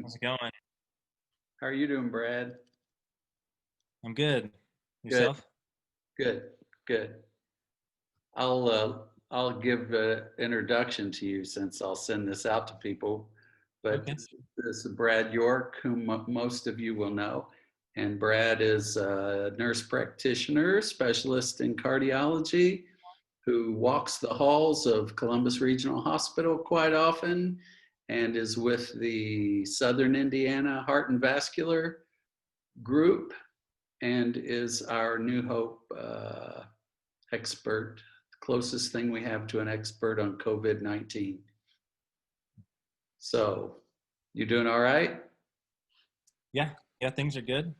How's it going? How are you doing, Brad? I'm good. Good, Yourself? good, good. I'll give an introduction to you since I'll send this out to people. But Okay. this is Brad York, whom most of you will know. And Brad is a nurse practitioner, specialist in cardiology, who walks the halls of Columbus Regional Hospital quite often and is with the Southern Indiana Heart and Vascular Group and is our New Hope expert, closest thing we have to an expert on COVID-19. So, you doing all right? Yeah. Yeah, things are good.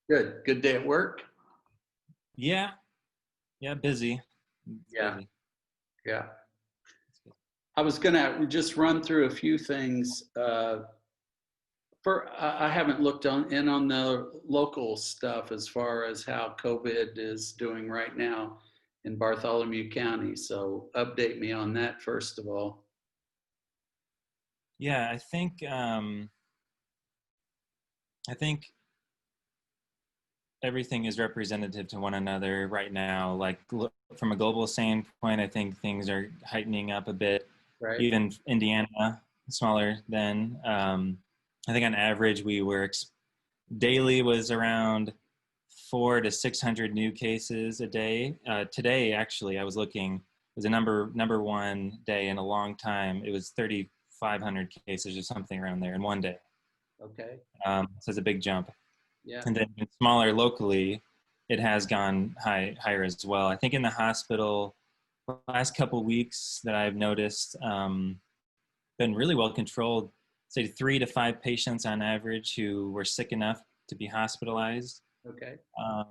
Good. Good day at work? Yeah. Yeah, busy. It's Yeah, busy. yeah. It's good. I was going to just run through a few things. I haven't looked on the local stuff as far as how COVID is doing right now in Bartholomew County. So update me on that first of all. Yeah, I think everything is representative to one another right now. Like from a global standpoint, I think things are heightening up a bit. Right? Even Indiana, smaller than I think on average we were daily was around 400 to 600 new cases a day. Today, actually, I was looking, was a number one day in a long time. It was 3,500 cases or something around there in one day. Okay. So it's a big jump. Yeah. And then smaller locally, it has gone higher as well. I think in the hospital, the last couple weeks that I've noticed, been really well controlled. Say 3 to 5 patients on average who were sick enough to be hospitalized. Okay. Um,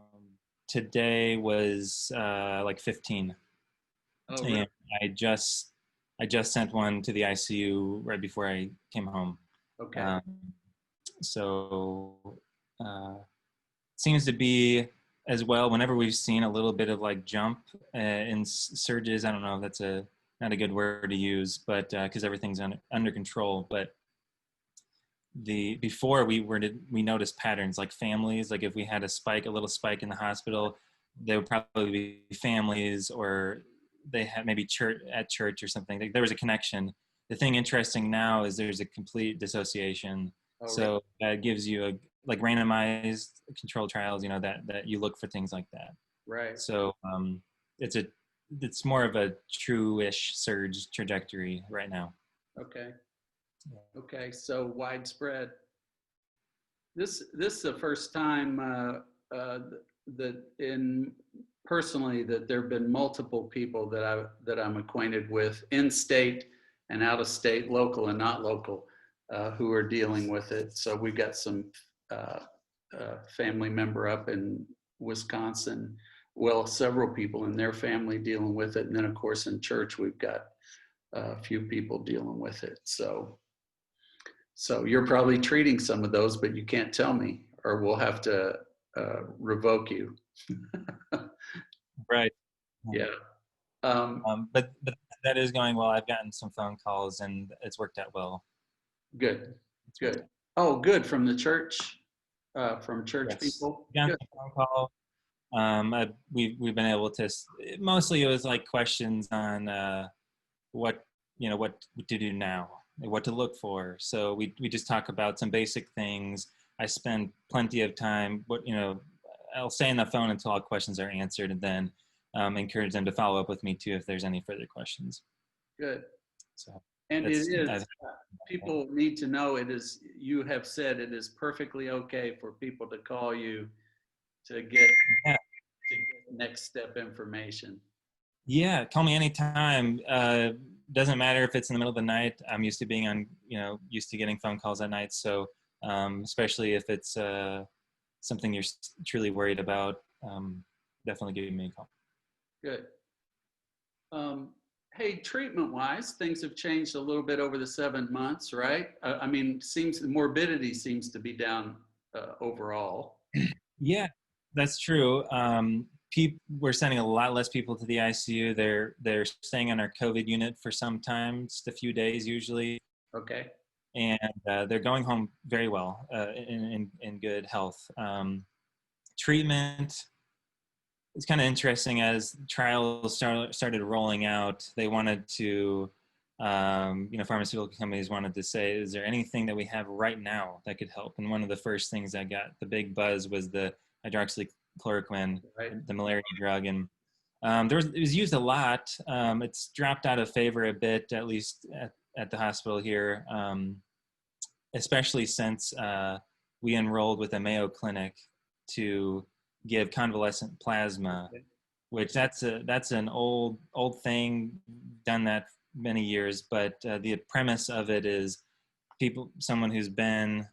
Today was like 15, Oh, really? and I just I just sent one to the ICU right before I came home. Okay. Um, so seems to be as well. Whenever we've seen a little bit of like jump in surges, I don't know if that's a not a good word to use, but because everything's under control. But the before we noticed patterns like families, like if we had a little spike in the hospital, they would probably be families, or they had maybe church or something. There was a connection. The thing interesting now is there's a complete dissociation. Oh, right. So that gives you a like randomized controlled trials, that you look for things like that. Right. So it's a it's more of a true-ish surge trajectory right now. Okay. Okay. So widespread. This is the first time that in personally that there have been multiple people that I'm acquainted with in state and out of state, local and not local, who are dealing with it. So we've got some uh, family member up in Wisconsin. Well, several people in their family dealing with it, and then of course in church we've got a few people dealing with it. So you're probably treating some of those, but you can't tell me, or we'll have to revoke you. Right. Yeah. Um, But that is going well. I've gotten some phone calls and it's worked out well. good. It's worked Good. out. Oh, good. From church Yes, people. gotten Good. some phone call. We've been able to. Mostly it was like questions on what what to do now, what to look for. So we just talk about some basic things. I spend plenty of time. I'll stay on the phone until all questions are answered, and then encourage them to follow up with me too if there's any further questions. Good. So And it that's is. People need to know it is. You have said it is perfectly okay for people to call you to get yeah. next step information. Yeah, call me anytime. Doesn't matter if it's in the middle of the night. I'm used to being on, used to getting phone calls at night. So, especially if it's something you're truly worried about, definitely give me a call. Good. Hey, treatment-wise, things have changed a little bit over the 7 months, right? I mean, seems the morbidity seems to be down overall. Yeah, that's true. We're sending a lot less people to the ICU. They're staying on our COVID unit for some time, just a few days usually, Okay. and they're going home very well, in good health. Treatment is kind of interesting. As trials started rolling out, they wanted to, pharmaceutical companies wanted to say, is there anything that we have right now that could help? And one of the first things that got the big buzz was the hydroxychloroquine, Right. the malaria drug. And it was used a lot. It's dropped out of favor a bit, at least at the hospital here, especially since we enrolled with a Mayo Clinic to give convalescent plasma, Okay. which that's an old thing, done that many years. But the premise of it is someone who's been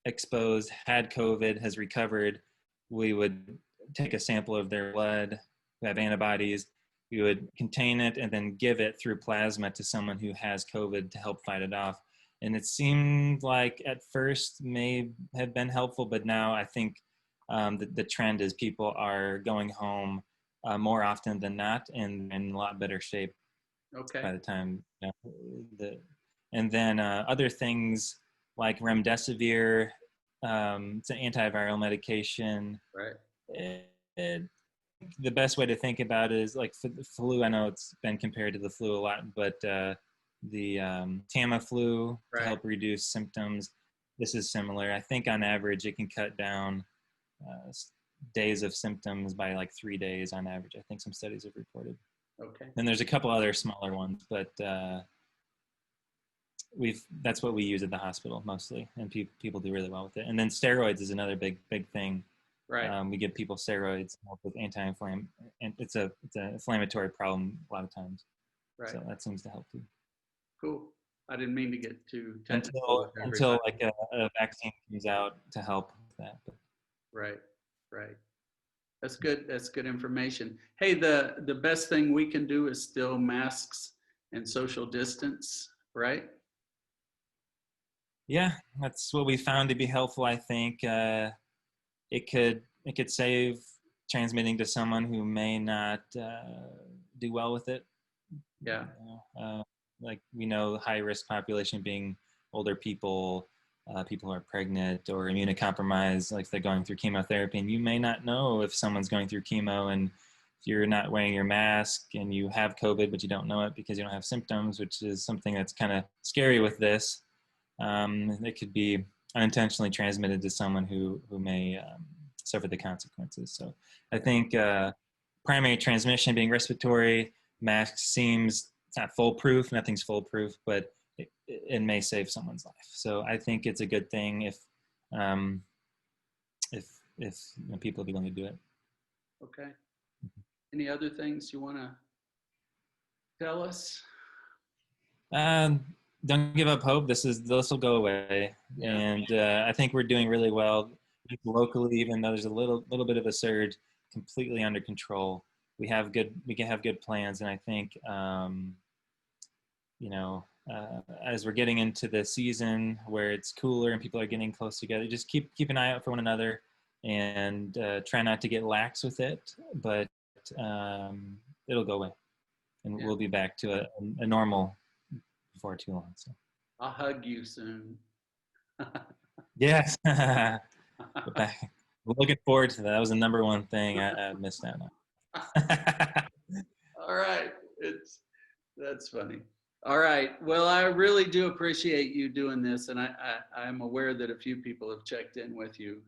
exposed, had COVID, has recovered. We would take a sample of their blood, who have antibodies. We would contain it and then give it through plasma to someone who has COVID to help fight it off. And it seemed like at first may have been helpful, but now I think the trend is people are going home more often than not, and in a lot better shape Okay. by the time. And then other things like remdesivir, it's an antiviral medication. Right. It, the best way to think about it is like for the flu. I know it's been compared to the flu a lot, but the Tamiflu to Right. help reduce symptoms. This is similar. I think on average it can cut down days of symptoms by like 3 days on average. I think some studies have reported. Okay. And there's a couple other smaller ones, but that's what we use at the hospital mostly, and people do really well with it. And then steroids is another big thing. Right. We give people steroids with anti-inflammatory, and it's an inflammatory problem a lot of times. Right. So that seems to help too. Cool. I didn't mean to get too technical until like a vaccine comes out to help with that. But. Right. Right. That's good. That's good information. Hey, the best thing we can do is still masks and social distance, right? Yeah, that's what we found to be helpful. I think it could save transmitting to someone who may not do well with it. Yeah. Like we know, high risk population being older people, people who are pregnant or immunocompromised, like they're going through chemotherapy, and you may not know if someone's going through chemo, and if you're not wearing your mask and you have COVID, but you don't know it because you don't have symptoms, which is something that's kind of scary with this. It could be unintentionally transmitted to someone who may suffer the consequences. So I think primary transmission being respiratory, mask seems, it's not foolproof, nothing's foolproof, but it may save someone's life. So I think it's a good thing if people are going to do it. Okay. Any other things you want to tell us? Don't give up hope. This will go away, Yeah. and I think we're doing really well locally. Even though there's a little bit of a surge, completely under control. We can have good plans, and I think as we're getting into the season where it's cooler and people are getting close together, just keep an eye out for one another, and try not to get lax with it. But it'll go away, and we'll be back to a normal before too long. So I'll hug you soon. yes. We're looking forward to that. That was the number one thing I missed out on. All right. That's funny. All right. Well, I really do appreciate you doing this, and I'm aware that a few people have checked in with you,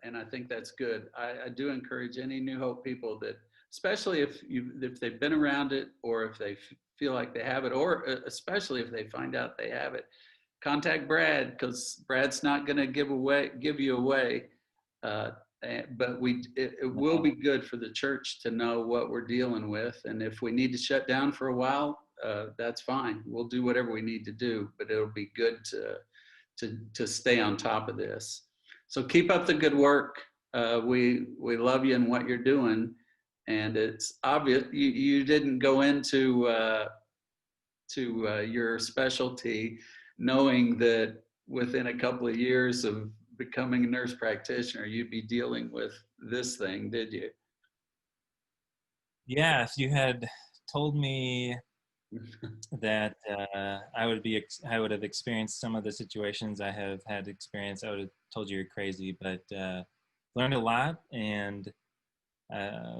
and I think that's good. I do encourage any New Hope people that, especially if they've been around it, or if they feel like they have it, or especially if they find out they have it, contact Brad, because Brad's not going to give you away. But it will be good for the church to know what we're dealing with, and if we need to shut down for a while, that's fine. We'll do whatever we need to do, but it'll be good to stay on top of this. So keep up the good work. We love you and what you're doing, and it's obvious you didn't go into your specialty knowing that within a couple of years of becoming a nurse practitioner, you'd be dealing with this thing, did you? Yeah, if you had told me that I would have experienced some of the situations I have had experience. I would have told you you're crazy, but learned a lot, and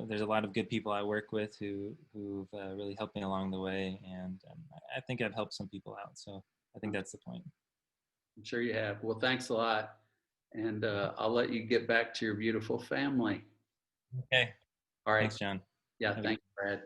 there's a lot of good people I work with who've really helped me along the way, and I think I've helped some people out. So I think that's the point. I'm sure you have. Well, thanks a lot. And I'll let you get back to your beautiful family. Okay. All right. Thanks, John. Yeah, Have a thanks, Brad.